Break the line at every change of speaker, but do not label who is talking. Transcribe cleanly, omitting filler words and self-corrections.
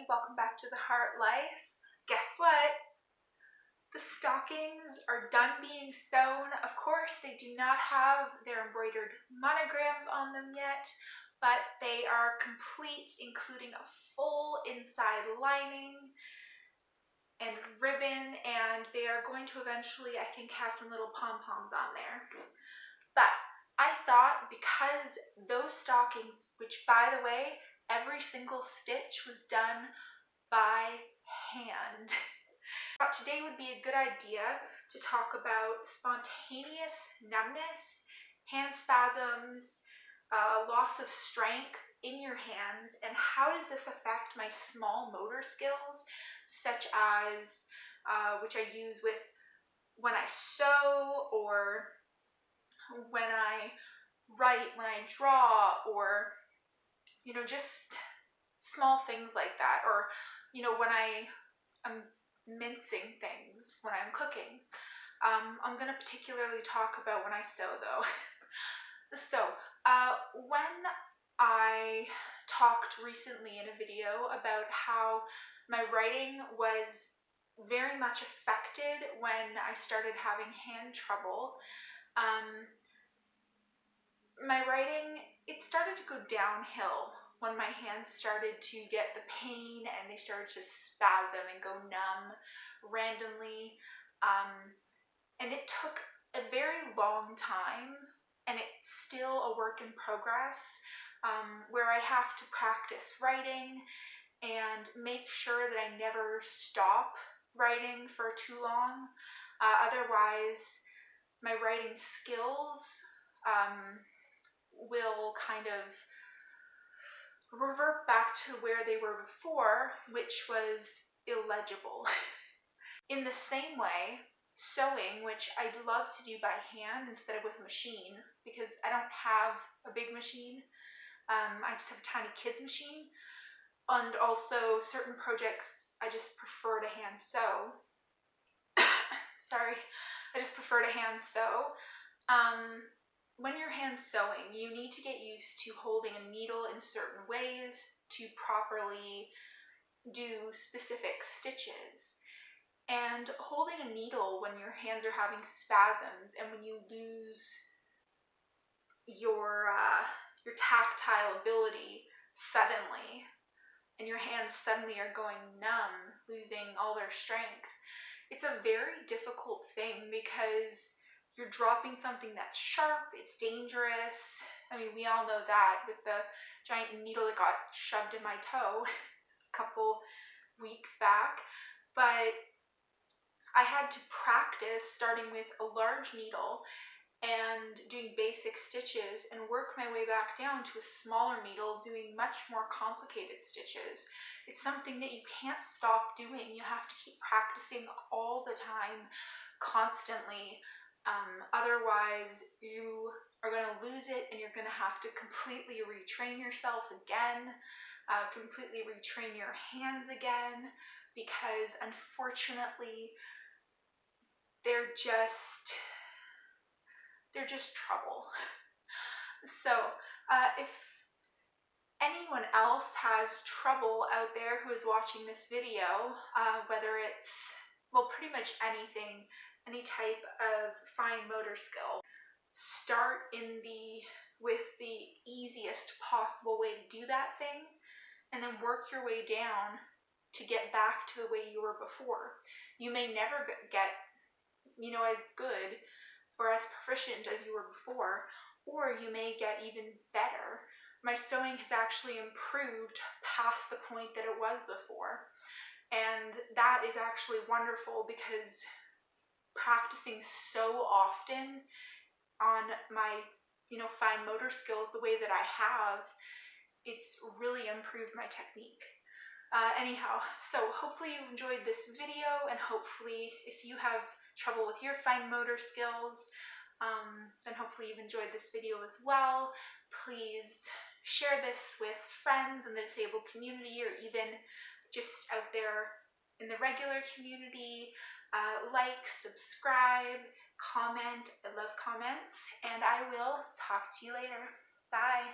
everybody, welcome back to the Heart Life. Guess what? The stockings are done being sewn. Of course, they do not have their embroidered monograms on them yet, but they are complete, including a full inside lining and ribbon, and they are going to eventually, I think, have some little pom-poms on there. But I thought, because those stockings, which by the way, every single stitch was done by hand. Today would be a good idea to talk about spontaneous numbness, hand spasms, loss of strength in your hands, and how does this affect my small motor skills, such as which I use with when I sew, or when I write, when I draw, or just small things like that, or when I'm mincing things, when I'm cooking. I'm going to particularly talk about when I sew though. So when I talked recently in a video about how my writing was very much affected when I started having hand trouble, my writing, it started to go downhill when my hands started to get the pain and they started to spasm and go numb randomly. And it took a very long time, and it's still a work in progress, where I have to practice writing and make sure that I never stop writing for too long. Otherwise, my writing skills will kind of revert back to where they were before, which was illegible. In the same way, sewing, which I'd love to do by hand instead of with a machine, because I don't have a big machine. I just have a tiny kids machine, and also certain projects I just prefer to hand sew. Sorry, I just prefer to hand sew. When you're hand sewing, you need to get used to holding a needle in certain ways to properly do specific stitches. And holding a needle when your hands are having spasms and when you lose your tactile ability suddenly, and your hands suddenly are going numb, losing all their strength, it's a very difficult thing because you're dropping something that's sharp, it's dangerous. I mean, we all know that with the giant needle that got shoved in my toe a couple weeks back. But I had to practice starting with a large needle and doing basic stitches and work my way back down to a smaller needle doing much more complicated stitches. It's something that you can't stop doing. You have to keep practicing all the time, constantly. Otherwise, you are going to lose it, and you're going to have to completely retrain yourself again, completely retrain your hands again, because unfortunately, they're just trouble. So if anyone else has trouble out there who is watching this video, whether it's, well, pretty much anything, any type of fine motor skill, start with the easiest possible way to do that thing, and then work your way down to get back to the way you were before. You may never get, as good or as proficient as you were before, or you may get even better. My sewing has actually improved past the point that it was before. And that is actually wonderful, because practicing so often on my, fine motor skills the way that I have, it's really improved my technique. Anyhow, so hopefully you enjoyed this video, and hopefully if you have trouble with your fine motor skills, then hopefully you've enjoyed this video as well. Please share this with friends in the disabled community, or even just out there in the regular community. Like, subscribe, comment. I love comments, and I will talk to you later. Bye.